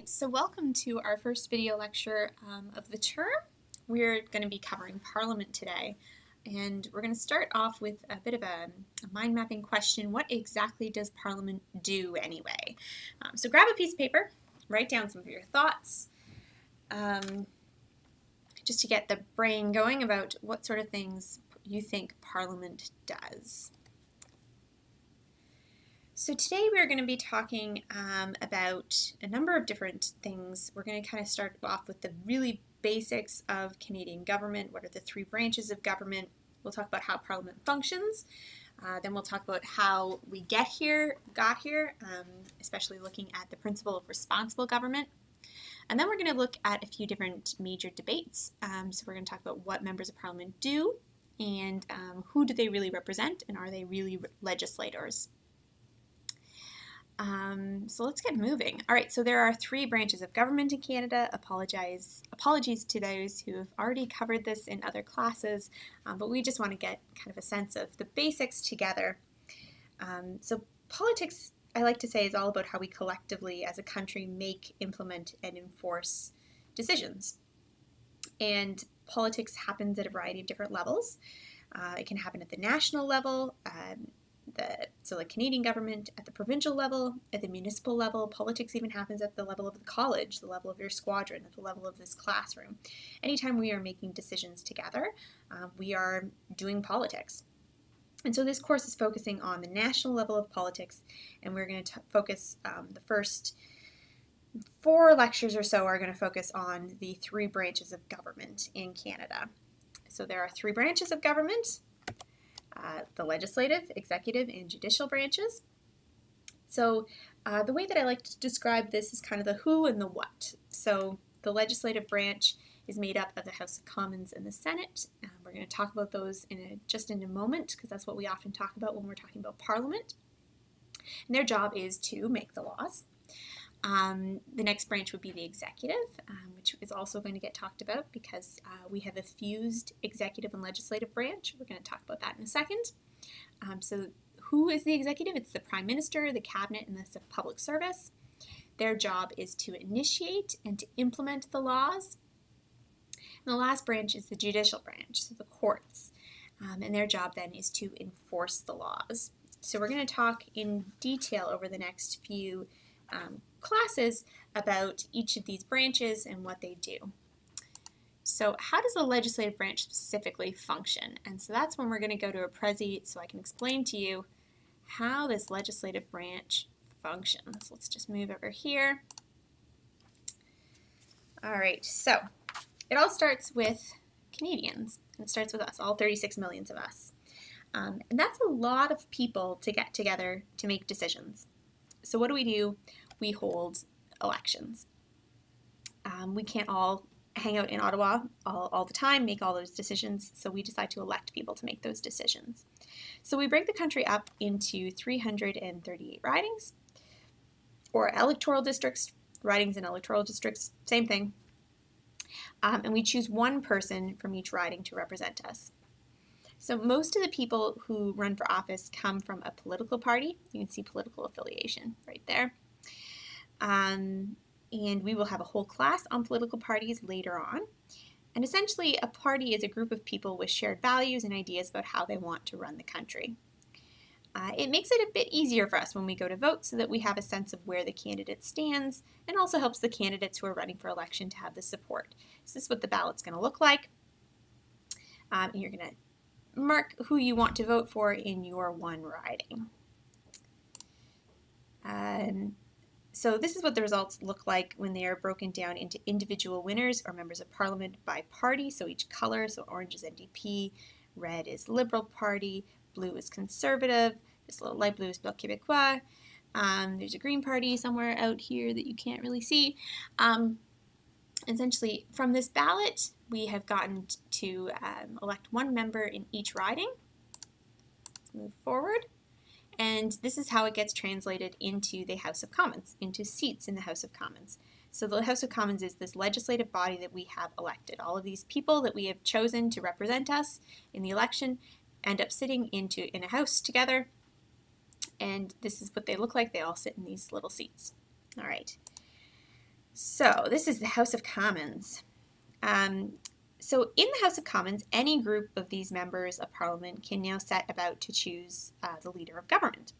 So welcome to our first video lecture of the term. We're going to be covering Parliament today, and we're going to start off with a bit of a mind mapping question. What exactly does Parliament do anyway? So grab a piece of paper, write down some of your thoughts, just to get the brain going about what sort of things you think Parliament does. So today we're going to be talking about a number of different things. We're going to kind of start off with the really basics of Canadian government. What are the three branches of government? We'll talk about how Parliament functions. Then we'll talk about how we got here, especially looking at the principle of responsible government. And then we're going to look at a few different major debates. So we're going to talk about what members of Parliament do and who do they really represent, and are they really legislators? So let's get moving. All right, so there are three branches of government in Canada. Apologies to those who have already covered this in other classes, but we just want to get kind of a sense of the basics together. So politics, I like to say, is all about how we collectively as a country make, implement, and enforce decisions. And politics happens at a variety of different levels. It can happen at the national level, so the Canadian government, at the provincial level, at the municipal level. Politics even happens at the level of the college, the level of your squadron, at the level of this classroom. Anytime we are making decisions together, we are doing politics. And so this course is focusing on the national level of politics, and we're going to focus, the first 4 lectures or so are going to focus on the 3 branches of government in Canada. So there are 3 branches of government. The legislative, executive, and judicial branches. So the way that I like to describe this is kind of the who and the what. So the legislative branch is made up of the House of Commons and the Senate. We're going to talk about those just in a moment, because that's what we often talk about when we're talking about Parliament. And their job is to make the laws. The next branch would be the executive, which is also going to get talked about because we have a fused executive and legislative branch. We're going to talk about that in a second. So who is the executive? It's the Prime Minister, the Cabinet, and the Public Service. Their job is to initiate and to implement the laws. And the last branch is the judicial branch, so the courts. And their job then is to enforce the laws. So we're going to talk in detail over the next few classes about each of these branches and what they do. So how does the legislative branch specifically function? And so that's when we're going to go to a Prezi so I can explain to you how this legislative branch functions. Let's just move over here. All right, so it all starts with Canadians. It starts with us, all 36 million of us. And that's a lot of people to get together to make decisions. So what do? We hold elections. We can't all hang out in Ottawa all the time, make all those decisions, so we decide to elect people to make those decisions. So we break the country up into 338 ridings, or electoral districts. Ridings and electoral districts, same thing. And we choose one person from each riding to represent us. So most of the people who run for office come from a political party. You can see political affiliation right there. And we will have a whole class on political parties later on. And essentially, a party is a group of people with shared values and ideas about how they want to run the country. It makes it a bit easier for us when we go to vote so that we have a sense of where the candidate stands, and also helps the candidates who are running for election to have the support. So this is what the ballot's going to look like. And you're going to mark who you want to vote for in your one riding. So this is what the results look like when they are broken down into individual winners or members of Parliament by party. So each color, so orange is NDP, red is Liberal Party, blue is Conservative, this little light blue is Bloc Québécois. There's a green party somewhere out here that you can't really see. Essentially, from this ballot, we have gotten to elect one member in each riding. Let's move forward. And this is how it gets translated into the House of Commons, into seats in the House of Commons. So the House of Commons is this legislative body that we have elected. All of these people that we have chosen to represent us in the election end up sitting in a house together. And this is what they look like. They all sit in these little seats. All right. So this is the House of Commons. So in the House of Commons, any group of these members of Parliament can now set about to choose the leader of government.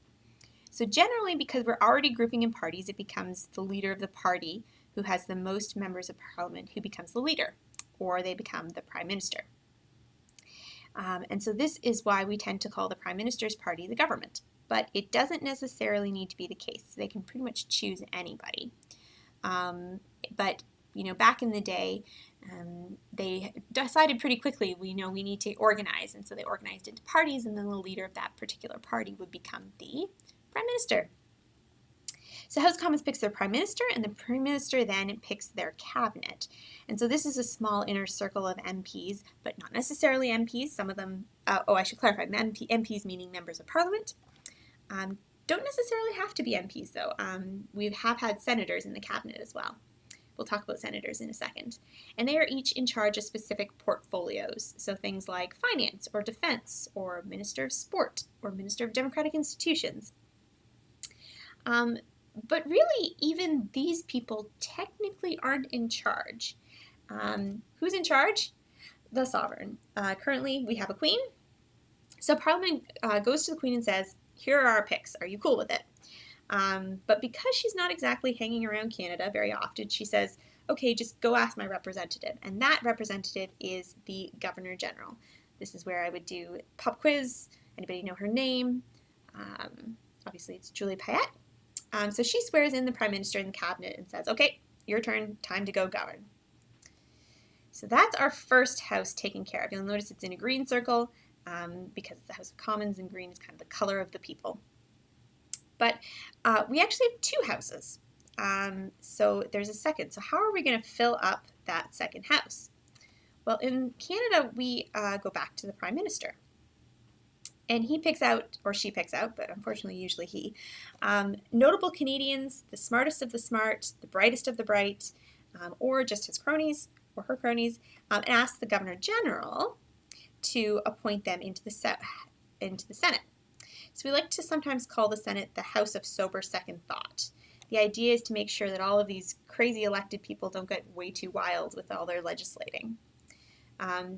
So generally, because we're already grouping in parties, it becomes the leader of the party who has the most members of Parliament who becomes the leader, or they become the Prime Minister. And so this is why we tend to call the Prime Minister's party the government. But it doesn't necessarily need to be the case. They can pretty much choose anybody. But back in the day, they decided pretty quickly, we need to organize. And so they organized into parties, and then the leader of that particular party would become the Prime Minister. So House of Commons picks their Prime Minister, and the Prime Minister then picks their cabinet. And so this is a small inner circle of MPs, but not necessarily MPs. Some of them, I should clarify, MPs meaning members of Parliament. Don't necessarily have to be MPs, though. We have had senators in the cabinet as well. We'll talk about senators in a second. And they are each in charge of specific portfolios. So things like finance or defense or minister of sport or minister of democratic institutions. But really, even these people technically aren't in charge. Who's in charge? The sovereign. Currently, we have a queen. So Parliament goes to the queen and says, here are our picks. Are you cool with it? But because she's not exactly hanging around Canada very often, she says, okay, just go ask my representative. And that representative is the Governor General. This is where I would do pop quiz. Anybody know her name? Obviously, it's Julie Payette. So she swears in the Prime Minister and the Cabinet and says, okay, your turn, time to go govern. So that's our first house taken care of. You'll notice it's in a green circle because it's the House of Commons, and green is kind of the color of the people. But we actually have two houses. So there's a second. So how are we going to fill up that second house? Well, in Canada, we go back to the Prime Minister. And he picks out, or she picks out, but unfortunately usually he, notable Canadians, the smartest of the smart, the brightest of the bright, or just his cronies or her cronies, and asks the Governor General to appoint them into the Senate. So we like to sometimes call the Senate the House of Sober Second Thought. The idea is to make sure that all of these crazy elected people don't get way too wild with all their legislating.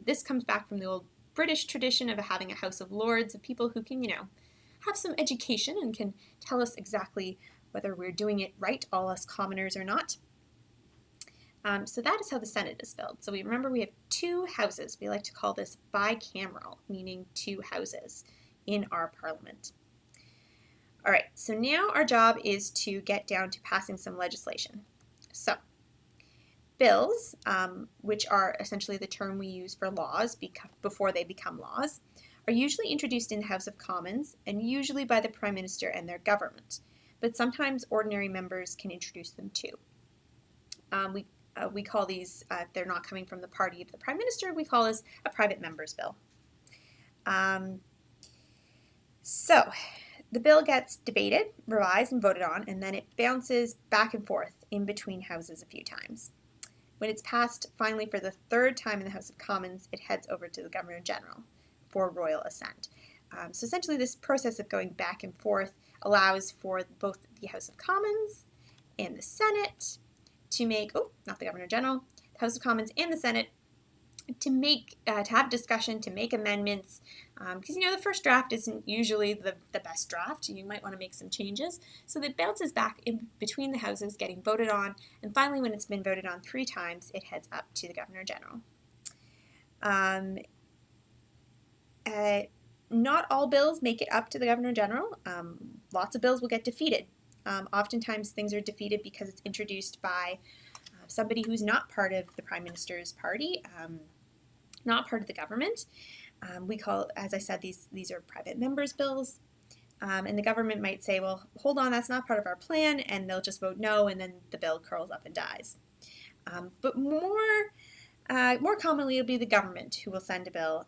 This comes back from the old British tradition of having a House of Lords, of people who can, have some education and can tell us exactly whether we're doing it right, all us commoners or not. So that is how the Senate is filled. So we have two houses. We like to call this bicameral, meaning two houses in our Parliament. All right, so now our job is to get down to passing some legislation. So bills, which are essentially the term we use for laws before they become laws, are usually introduced in the House of Commons and usually by the Prime Minister and their government. But sometimes ordinary members can introduce them too. We call these, if they're not coming from the party of the Prime Minister, we call this a private member's bill. So the bill gets debated, revised, and voted on, and then it bounces back and forth in between houses a few times. When it's passed finally for the third time in the House of Commons, it heads over to the Governor General for royal assent. So essentially this process of going back and forth allows for both the House of Commons and the Senate to make, not the Governor General, the House of Commons and the Senate to have discussion, to make amendments, because the first draft isn't usually the best draft. You might want to make some changes. So it bounces back in between the houses, getting voted on, and finally when it's been voted on 3 times, it heads up to the Governor General. Not all bills make it up to the Governor General. Lots of bills will get defeated. Oftentimes things are defeated because it's introduced by somebody who's not part of the Prime Minister's party, not part of the government. We call, as I said, these are private members' bills. And the government might say, well, hold on, that's not part of our plan, and they'll just vote no, and then the bill curls up and dies. But more commonly, it'll be the government who will send a bill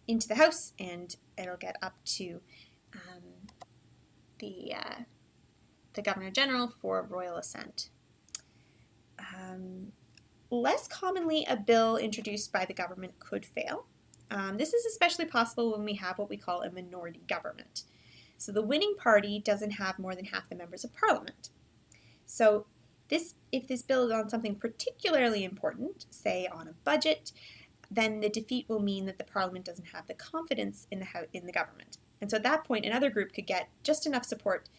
into the House, and it'll get up to the Governor General for royal assent. Less commonly, a bill introduced by the government could fail. This is especially possible when we have what we call a minority government. So the winning party doesn't have more than half the members of Parliament. So If this bill is on something particularly important, say on a budget, then the defeat will mean that the Parliament doesn't have the confidence in the government. And so at that point, another group could get just enough support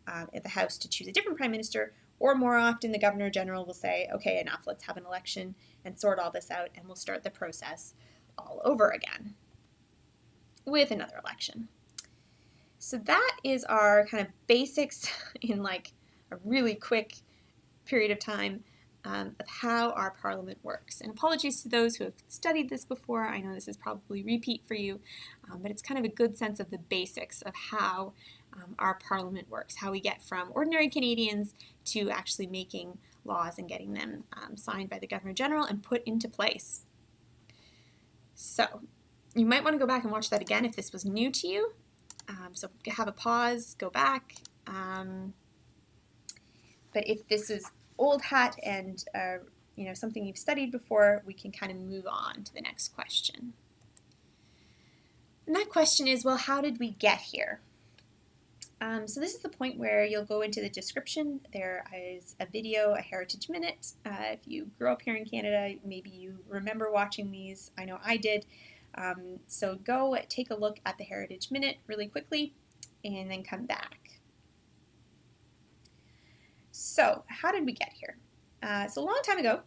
at the House to choose a different Prime Minister, or more often the Governor General will say, okay, enough, let's have an election and sort all this out, and we'll start the process all over again with another election. So that is our kind of basics in like a really quick period of time of how our Parliament works. And apologies to those who have studied this before. I know this is probably repeat for you, but it's kind of a good sense of the basics of how our Parliament works, how we get from ordinary Canadians to actually making laws and getting them signed by the Governor General and put into place. So you might want to go back and watch that again if this was new to you. So have a pause, go back. But if this is old hat and something you've studied before, we can kind of move on to the next question. And that question is, well, how did we get here? So this is the point where you'll go into the description. There is a video, a Heritage Minute. If you grew up here in Canada, maybe you remember watching these. I know I did. So go take a look at the Heritage Minute really quickly and then come back. So how did we get here? So a long time ago,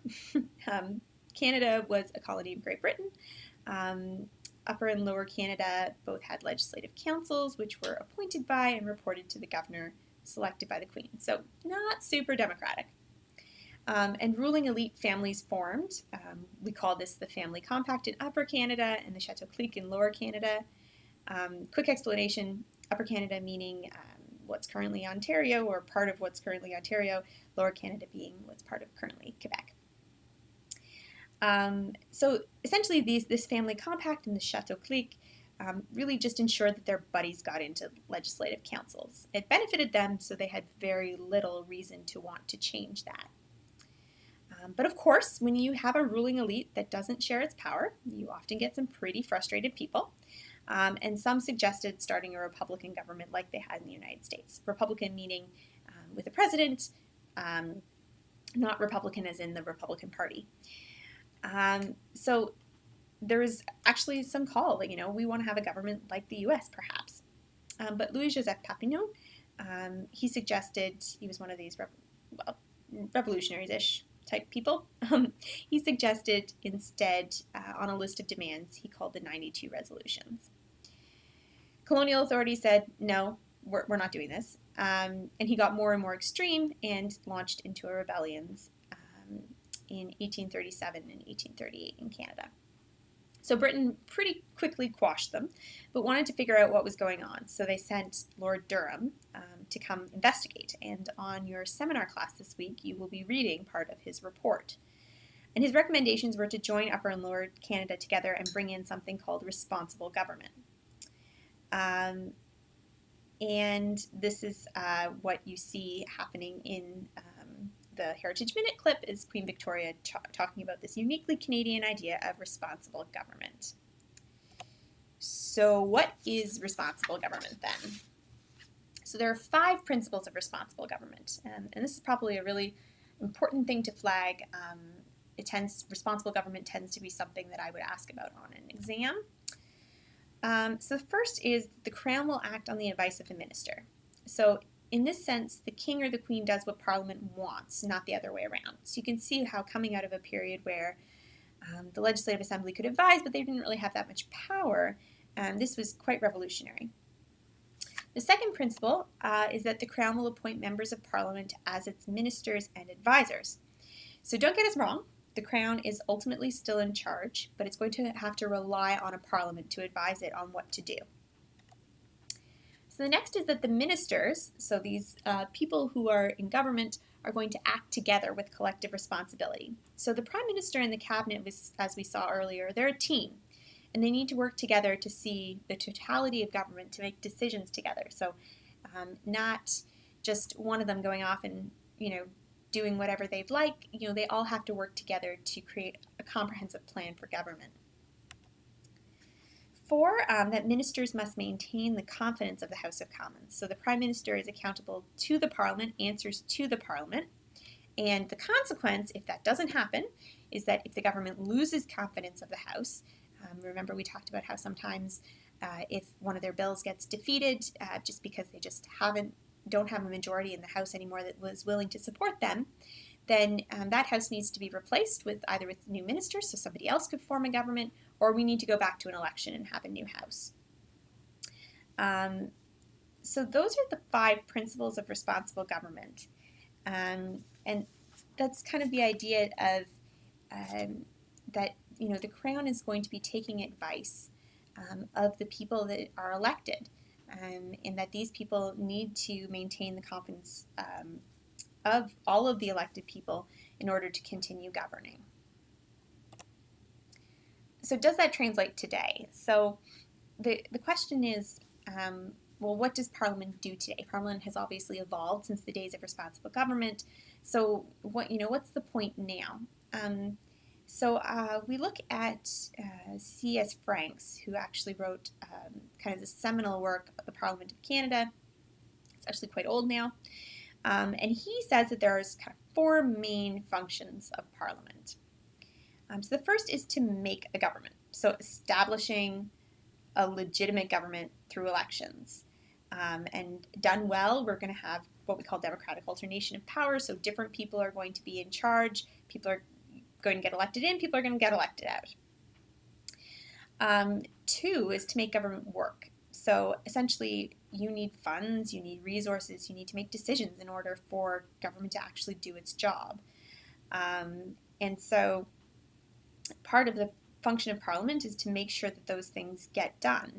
Canada was a colony of Great Britain. Upper and Lower Canada both had legislative councils, which were appointed by and reported to the governor, selected by the Queen. So not super democratic. And ruling elite families formed. We call this the Family Compact in Upper Canada and the Chateau Clique in Lower Canada. Quick explanation, Upper Canada meaning what's currently Ontario or part of what's currently Ontario, Lower Canada being what's part of currently Quebec. So essentially this family compact and the Chateau Clique really just ensured that their buddies got into legislative councils. It benefited them, so they had very little reason to want to change that. But of course, when you have a ruling elite that doesn't share its power, you often get some pretty frustrated people. And some suggested starting a Republican government like they had in the United States. Republican meaning with a president, not Republican as in the Republican Party. So there is actually some call that, we want to have a government like the US perhaps. But Louis-Joseph Papineau, he suggested, he was one of these revolutionaries-ish type people. He suggested instead on a list of demands he called the 92 resolutions. Colonial authorities said, no, we're not doing this. And he got more and more extreme and launched into a rebellions in 1837 and 1838 in Canada. So Britain pretty quickly quashed them, but wanted to figure out what was going on. So they sent Lord Durham to come investigate. And on your seminar class this week, you will be reading part of his report. And his recommendations were to join Upper and Lower Canada together and bring in something called responsible government. And this is what you see happening in the Heritage Minute clip is Queen Victoria talking about this uniquely Canadian idea of responsible government. So what is responsible government then? So there are 5 principles of responsible government, and this is probably a really important thing to flag. Responsible government tends to be something that I would ask about on an exam. So the first is the Crown will act on the advice of the minister. So in this sense, the King or the Queen does what Parliament wants, not the other way around. So you can see how coming out of a period where the Legislative Assembly could advise, but they didn't really have that much power, this was quite revolutionary. The second principle is that the Crown will appoint members of Parliament as its ministers and advisors. So don't get us wrong, the Crown is ultimately still in charge, but it's going to have to rely on a Parliament to advise it on what to do. So the next is that the ministers, so these people who are in government, are going to act together with collective responsibility. So the Prime Minister and the Cabinet, as we saw earlier, they're a team, and they need to work together to see the totality of government, to make decisions together. So not just one of them going off and, doing whatever they'd like. They all have to work together to create a comprehensive plan for government. 4, that ministers must maintain the confidence of the House of Commons. So the Prime Minister is accountable to the Parliament, answers to the Parliament, And the consequence, if that doesn't happen, is that if the government loses confidence of the House, remember we talked about how sometimes if one of their bills gets defeated just because they just don't have a majority in the House anymore that was willing to support them, then that House needs to be replaced with either with new ministers, so somebody else could form a government, or we need to go back to an election and have a new House. So those are the 5 principles of responsible government. And that's kind of the idea of that the Crown is going to be taking advice of the people that are elected, and that these people need to maintain the confidence of all of the elected people in order to continue governing. So does that translate today? So the question is, well, what does Parliament do today? Parliament has obviously evolved since the days of responsible government. So what's the point now? So we look at C.S. Franks, who actually wrote kind of the seminal work of the Parliament of Canada. It's actually quite old now. And he says that there's kind of 4 main functions of Parliament. So the first is to make a government, so establishing a legitimate government through elections. And done well, we're going to have what we call democratic alternation of power, so different people are going to be in charge, people are going to get elected in, people are going to get elected out. 2 is to make government work. So essentially, you need funds, you need resources, you need to make decisions in order for government to actually do its job. And so part of the function of Parliament is to make sure that those things get done,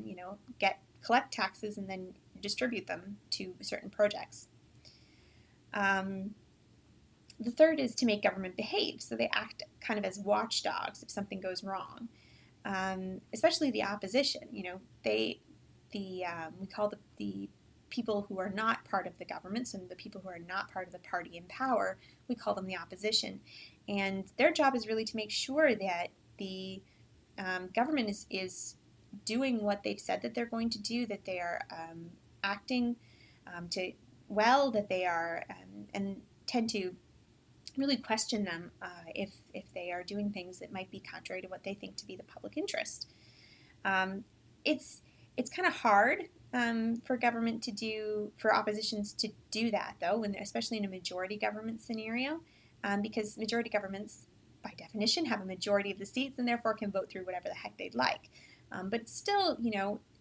collect taxes and then distribute them to certain projects. The third is to make government behave, so they act kind of as watchdogs if something goes wrong, especially the opposition. We call the people who are not part of the government, so the people who are not part of the party in power, we call them the opposition. And their job is really to make sure that the government is doing what they've said that they're going to do, that they are acting that they are, and tend to really question them if they are doing things that might be contrary to what they think to be the public interest. It's kind of hard for oppositions to do that, though, especially in a majority government scenario, because majority governments, by definition, have a majority of the seats and therefore can vote through whatever the heck they'd like. But still,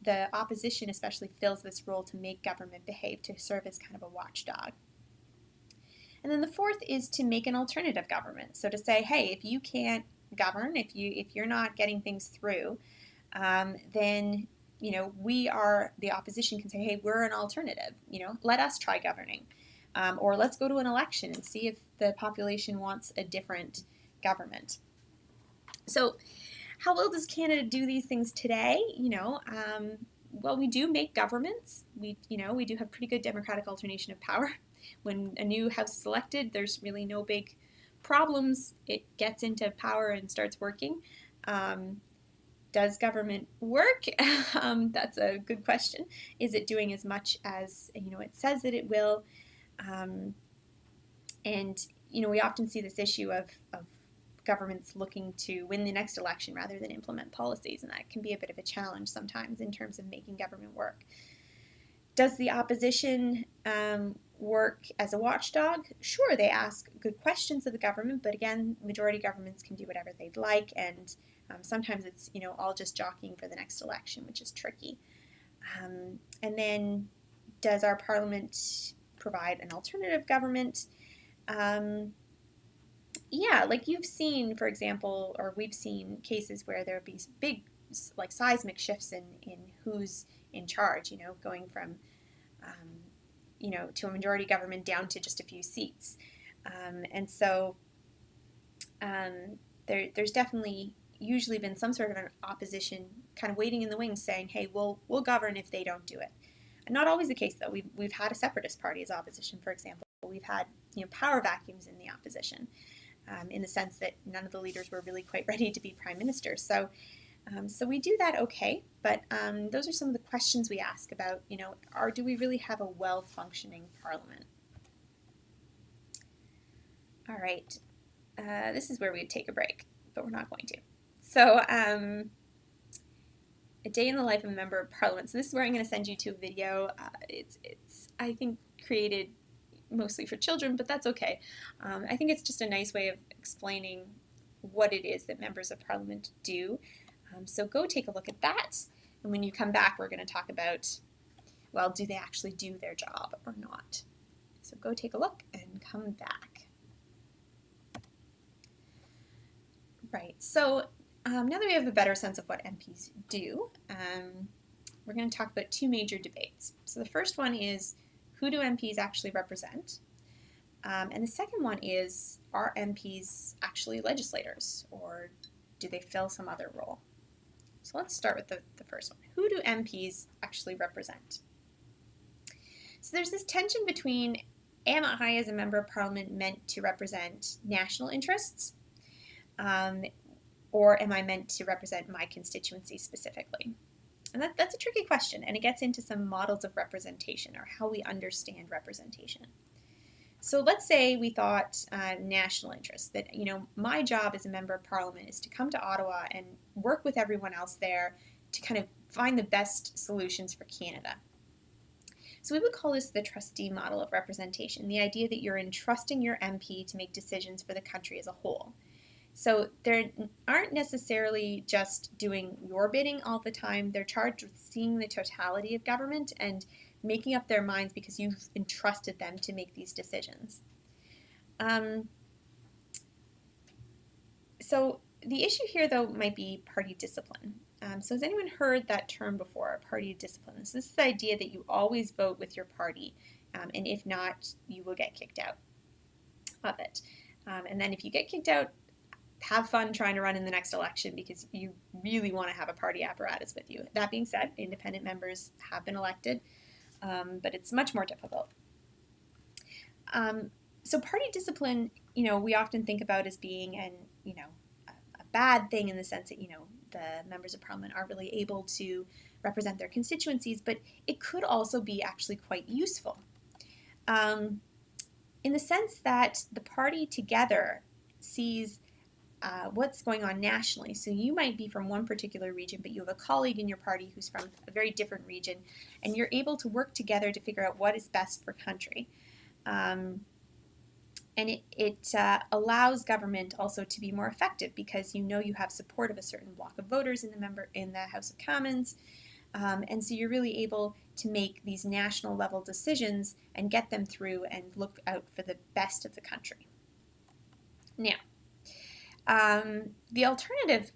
the opposition especially fills this role to make government behave, to serve as kind of a watchdog. And then the fourth is to make an alternative government. So to say, hey, if you can't govern, if you're not getting things through, then the opposition can say, hey, we're an alternative. Let us try governing, or let's go to an election and see if the population wants a different government. So, how well does Canada do these things today? Well, we do make governments. We do have pretty good democratic alternation of power. When a new House is elected, there's really no big problems. It gets into power and starts working. Does government work? That's a good question. Is it doing as much as it says that it will? And we often see this issue of governments looking to win the next election rather than implement policies, and that can be a bit of a challenge sometimes in terms of making government work. Does the opposition work as a watchdog? Sure, they ask good questions of the government, but again, majority governments can do whatever they'd like, and sometimes it's all just jockeying for the next election, which is tricky. And then, does our Parliament provide an alternative government? Yeah, like you've seen, for example, or we've seen cases where there would be big, seismic shifts in who's in charge, going from, to a majority government down to just a few seats. And so there's definitely usually been some sort of an opposition kind of waiting in the wings saying, hey, we'll govern if they don't do it. And not always the case, though. We've had a separatist party as opposition, for example. We've had power vacuums in the opposition, in the sense that none of the leaders were really quite ready to be prime minister. So we do that okay, but those are some of the questions we ask about, do we really have a well-functioning Parliament? All right, this is where we'd take a break, but we're not going to. So, a day in the life of a member of parliament. So this is where I'm going to send you to a video. It's I think created mostly for children, but that's okay. I think it's just a nice way of explaining what it is that members of parliament do. So go take a look at that, and when you come back, we're going to talk about, well, do they actually do their job or not? So go take a look and come back. Right, so now that we have a better sense of what MPs do, we're going to talk about two major debates. So the first one is, who do MPs actually represent? And the second one is, are MPs actually legislators, or do they fill some other role? So let's start with the first one. Who do MPs actually represent? So there's this tension between, am I as a member of parliament meant to represent national interests? Or am I meant to represent my constituency specifically? And that's a tricky question, and it gets into some models of representation, or how we understand representation. So let's say we thought national interest, that my job as a member of parliament is to come to Ottawa and work with everyone else there to kind of find the best solutions for Canada. So we would call this the trustee model of representation, the idea that you're entrusting your MP to make decisions for the country as a whole. So they aren't necessarily just doing your bidding all the time. They're charged with seeing the totality of government and making up their minds because you've entrusted them to make these decisions. So the issue here, though, might be party discipline. So has anyone heard that term before, party discipline? So this is the idea that you always vote with your party, and if not, you will get kicked out of it. And then if you get kicked out, have fun trying to run in the next election, because you really want to have a party apparatus with you. That being said, independent members have been elected, but it's much more difficult. So party discipline, we often think about as being a bad thing, in the sense that, the members of parliament aren't really able to represent their constituencies, but it could also be actually quite useful. In the sense that the party together sees what's going on nationally. So you might be from one particular region, but you have a colleague in your party who's from a very different region, and you're able to work together to figure out what is best for country. And it allows government also to be more effective, because you have support of a certain block of voters in the House of Commons, and so you're really able to make these national level decisions and get them through and look out for the best of the country. Now, the alternative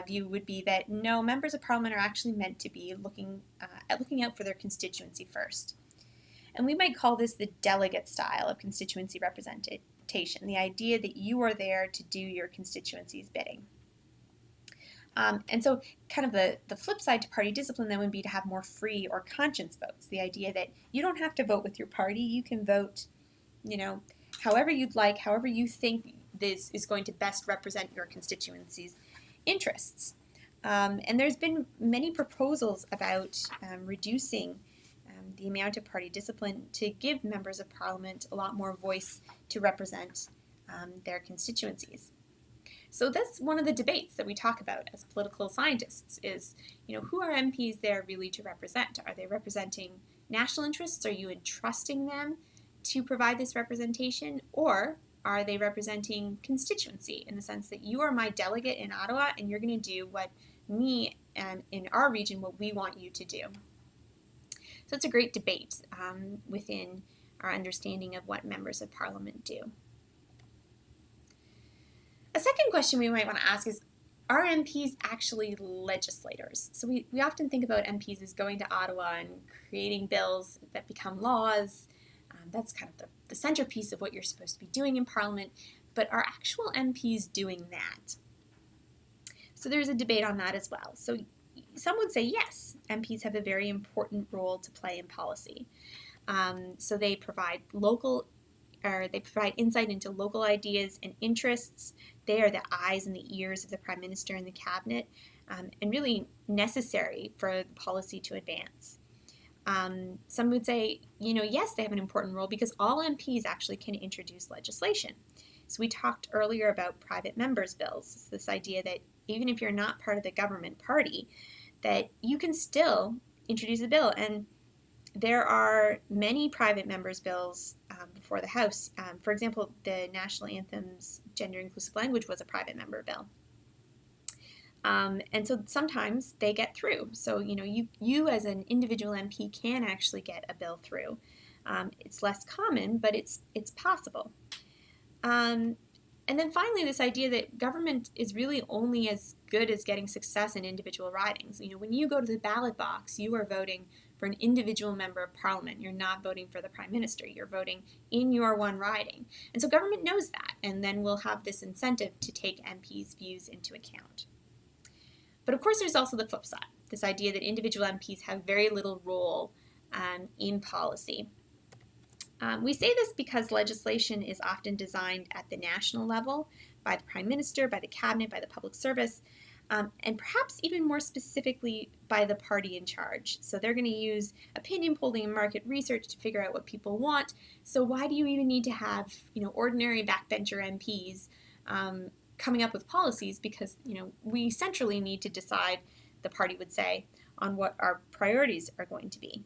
view would be that no, members of parliament are actually meant to be looking out for their constituency first. And we might call this the delegate style of constituency representation, the idea that you are there to do your constituency's bidding. And so kind of the flip side to party discipline then would be to have more free or conscience votes, the idea that you don't have to vote with your party. You can vote, however you'd like, however you think this is going to best represent your constituency's interests. And there's been many proposals about reducing the amount of party discipline to give members of parliament a lot more voice to represent their constituencies. So that's one of the debates that we talk about as political scientists is, who are MPs there really to represent? Are they representing national interests? Are you entrusting them to provide this representation? Or are they representing constituency, in the sense that you are my delegate in Ottawa and you're going to do what me and in our region, what we want you to do? So it's a great debate within our understanding of what members of parliament do. A second question we might want to ask is, are MPs actually legislators? So we often think about MPs as going to Ottawa and creating bills that become laws. That's kind of the centerpiece of what you're supposed to be doing in Parliament. But are actual MPs doing that? So there's a debate on that as well. So some would say yes, MPs have a very important role to play in policy. So they provide insight into local ideas and interests. They are the eyes and the ears of the Prime Minister and the Cabinet, and really necessary for the policy to advance. Some would say, yes, they have an important role, because all MPs actually can introduce legislation. So we talked earlier about private members' bills. It's this idea that even if you're not part of the government party, that you can still introduce a bill. And there are many private members' bills before the House. For example, the National Anthem's gender inclusive language was a private member bill. And so sometimes they get through. So, you as an individual MP can actually get a bill through. It's less common, but it's possible. And then finally, this idea that government is really only as good as getting success in individual ridings. When you go to the ballot box, you are voting for an individual member of parliament. You're not voting for the prime minister. You're voting in your one riding. And so government knows that, and then we'll have this incentive to take MPs' views into account. But of course, there's also the flip side, this idea that individual MPs have very little role in policy. We say this because legislation is often designed at the national level by the Prime Minister, by the Cabinet, by the Public Service, and perhaps even more specifically by the party in charge. So they're going to use opinion polling and market research to figure out what people want. So why do you even need to have, ordinary backbencher MPs coming up with policies? Because, we centrally need to decide, the party would say, on what our priorities are going to be.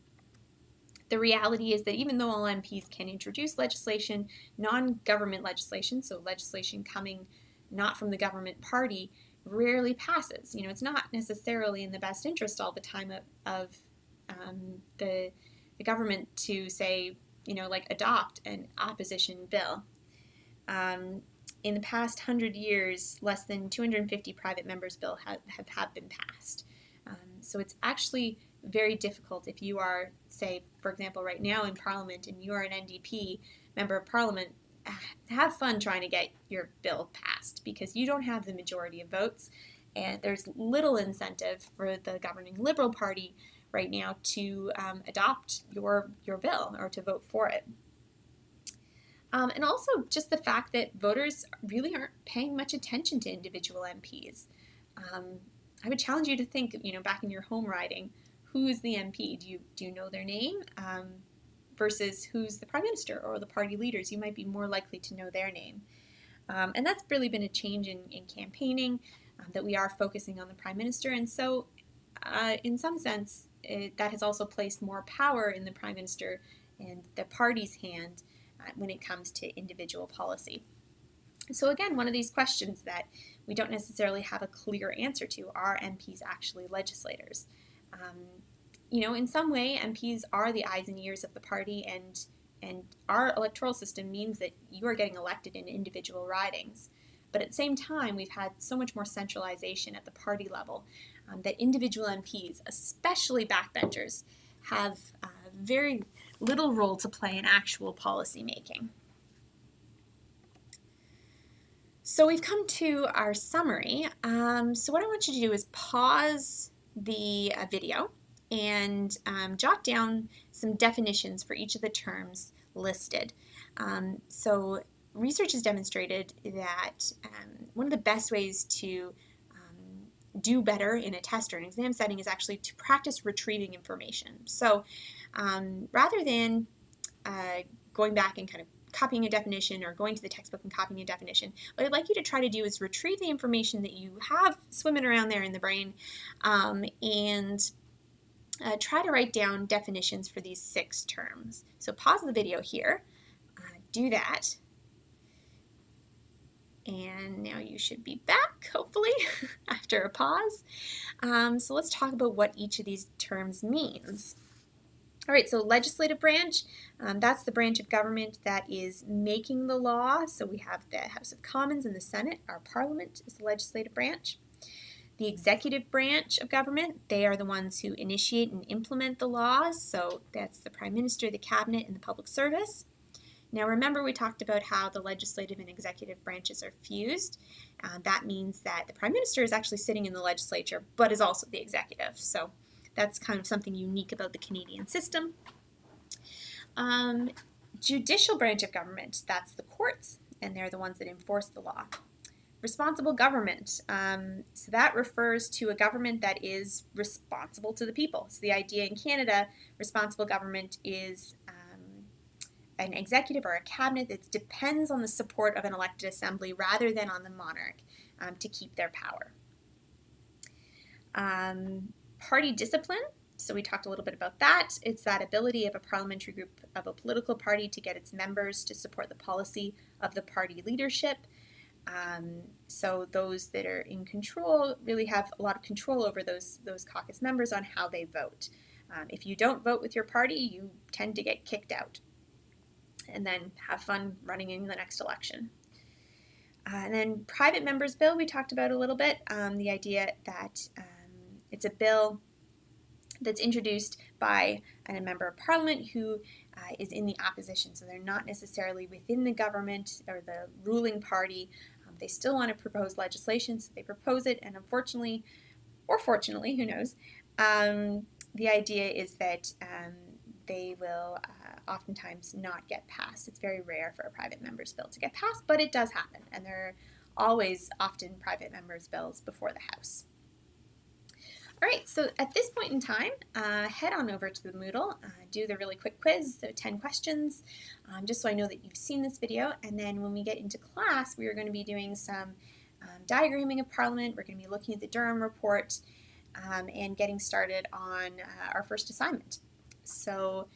The reality is that even though all MPs can introduce legislation, non-government legislation, so legislation coming not from the government party, rarely passes. It's not necessarily in the best interest all the time of the government to say, adopt an opposition bill. In the past 100 years, less than 250 private members' bills have been passed. So it's actually very difficult if you are, say, for example, right now in Parliament and you are an NDP member of Parliament, have fun trying to get your bill passed because you don't have the majority of votes, and there's little incentive for the governing Liberal Party right now to adopt your bill or to vote for it. And also just the fact that voters really aren't paying much attention to individual MPs. I would challenge you to think, back in your home riding, who is the MP? Do you know their name? Versus who's the Prime Minister or the party leaders? You might be more likely to know their name. And that's really been a change in campaigning, that we are focusing on the Prime Minister. And so in some sense, that has also placed more power in the Prime Minister and the party's hand when it comes to individual policy. So again, one of these questions that we don't necessarily have a clear answer to: are MPs actually legislators? In some way, MPs are the eyes and ears of the party, and our electoral system means that you are getting elected in individual ridings. But at the same time, we've had so much more centralization at the party level that individual MPs, especially backbenchers, have very little role to play in actual policy making. So we've come to our summary. So what I want you to do is pause the video and jot down some definitions for each of the terms listed. So research has demonstrated that one of the best ways to do better in a test or an exam setting is actually to practice retrieving information. So rather than going back and kind of copying a definition or going to the textbook and copying a definition, what I'd like you to try to do is retrieve the information that you have swimming around there in the brain and try to write down definitions for these 6 terms. So pause the video here, do that, and now you should be back, hopefully, after a pause. So let's talk about what each of these terms means. All right, so legislative branch, that's the branch of government that is making the law. So we have the House of Commons and the Senate. Our Parliament is the legislative branch. The executive branch of government, they are the ones who initiate and implement the laws. So that's the Prime Minister, the Cabinet, and the Public Service. Now remember, we talked about how the legislative and executive branches are fused. That means that the Prime Minister is actually sitting in the legislature, but is also the executive. So that's kind of something unique about the Canadian system. Judicial branch of government, that's the courts, and they're the ones that enforce the law. Responsible government, so that refers to a government that is responsible to the people. So the idea in Canada, responsible government is an executive or a cabinet that depends on the support of an elected assembly rather than on the monarch to keep their power. Party discipline. So we talked a little bit about that. It's that ability of a parliamentary group of a political party to get its members to support the policy of the party leadership. So those that are in control really have a lot of control over those caucus members on how they vote. If you don't vote with your party, you tend to get kicked out and then have fun running in the next election. And then private members bill, we talked about a little bit, the idea that it's a bill that's introduced by a member of parliament who is in the opposition. So they're not necessarily within the government or the ruling party. They still want to propose legislation, so they propose it, and unfortunately, or fortunately, who knows, the idea is that they will oftentimes not get passed. It's very rare for a private member's bill to get passed, but it does happen, and there are always often private members' bills before the House. All right, so at this point in time, head on over to the Moodle, do the really quick quiz, so 10 questions, just so I know that you've seen this video, and then when we get into class, we are going to be doing some diagramming of Parliament. We're going to be looking at the Durham Report and getting started on our first assignment. So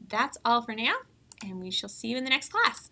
that's all for now, and we shall see you in the next class.